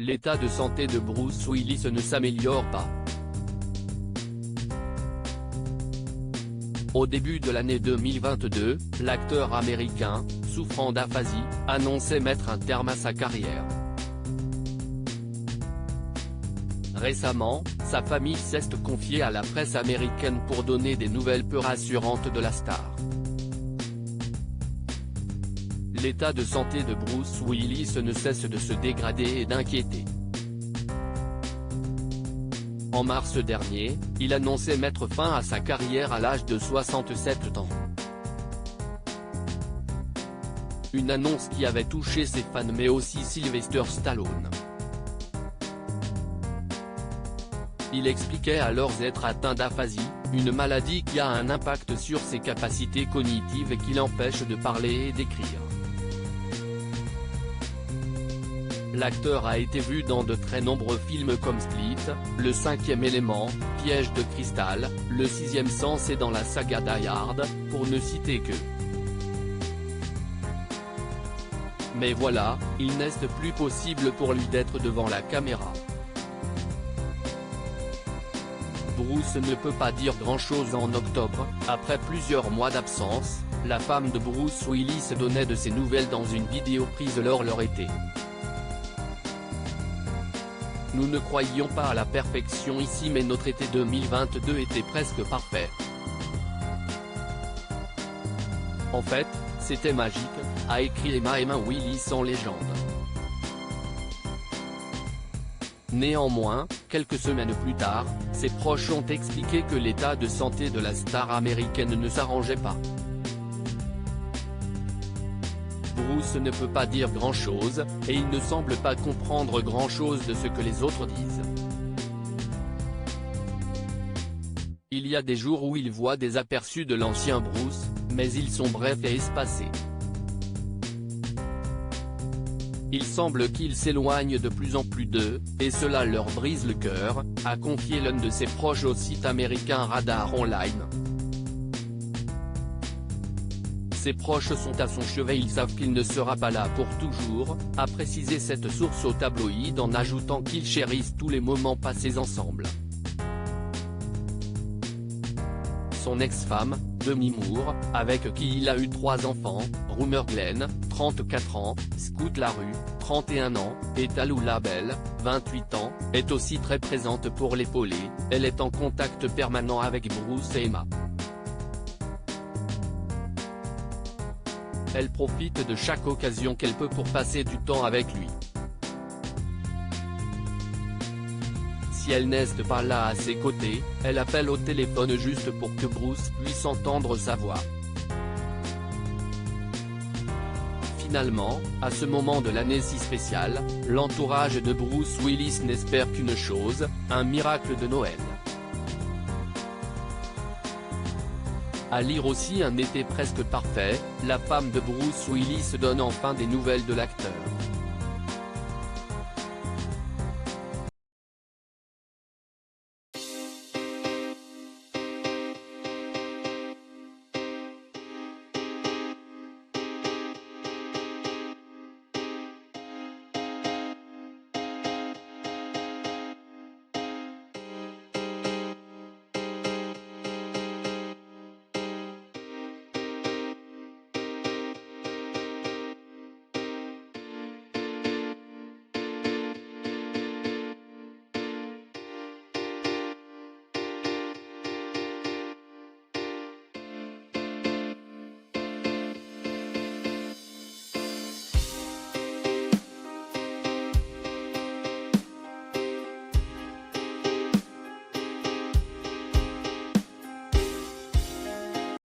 L'état de santé de Bruce Willis ne s'améliore pas. Au début de l'année 2022, l'acteur américain, souffrant d'aphasie, annonçait mettre un terme à sa carrière. Récemment, sa famille s'est confiée à la presse américaine pour donner des nouvelles peu rassurantes de la star. L'état de santé de Bruce Willis ne cesse de se dégrader et d'inquiéter. En mars dernier, il annonçait mettre fin à sa carrière à l'âge de 67 ans. Une annonce qui avait touché ses fans mais aussi Sylvester Stallone. Il expliquait alors être atteint d'aphasie, une maladie qui a un impact sur ses capacités cognitives et qui l'empêche de parler et d'écrire. L'acteur a été vu dans de très nombreux films comme Split, Le Cinquième Élément, Piège de cristal, Le Sixième Sens et dans la saga Die Hard, pour ne citer que. Mais voilà, il n'est plus possible pour lui d'être devant la caméra. Bruce ne peut pas dire grand-chose en octobre, après plusieurs mois d'absence, la femme de Bruce Willis donnait de ses nouvelles dans une vidéo prise lors leur été. Nous ne croyions pas à la perfection ici mais notre été 2022 était presque parfait. En fait, c'était magique, a écrit Emma Willis en légende. Néanmoins, quelques semaines plus tard, ses proches ont expliqué que l'état de santé de la star américaine ne s'arrangeait pas. Bruce ne peut pas dire grand-chose, et il ne semble pas comprendre grand-chose de ce que les autres disent. Il y a des jours où il voit des aperçus de l'ancien Bruce, mais ils sont brefs et espacés. Il semble qu'il s'éloigne de plus en plus d'eux, et cela leur brise le cœur, a confié l'un de ses proches au site américain Radar Online. Ses proches sont à son chevet, ils savent qu'il ne sera pas là pour toujours, a précisé cette source au tabloïd en ajoutant qu'ils chérissent tous les moments passés ensemble. Son ex-femme, Demi Moore, avec qui il a eu 3 enfants, Rumer Glenn, 34 ans, Scoot Larue, 31 ans, et Tallulah Bell, 28 ans, est aussi très présente pour l'épauler, elle est en contact permanent avec Bruce et Emma. Elle profite de chaque occasion qu'elle peut pour passer du temps avec lui. Si elle n'est pas là à ses côtés, elle appelle au téléphone juste pour que Bruce puisse entendre sa voix. Finalement, à ce moment de l'année si spéciale, l'entourage de Bruce Willis n'espère qu'une chose, un miracle de Noël. À lire aussi un été presque parfait, la femme de Bruce Willis donne enfin des nouvelles de l'acteur.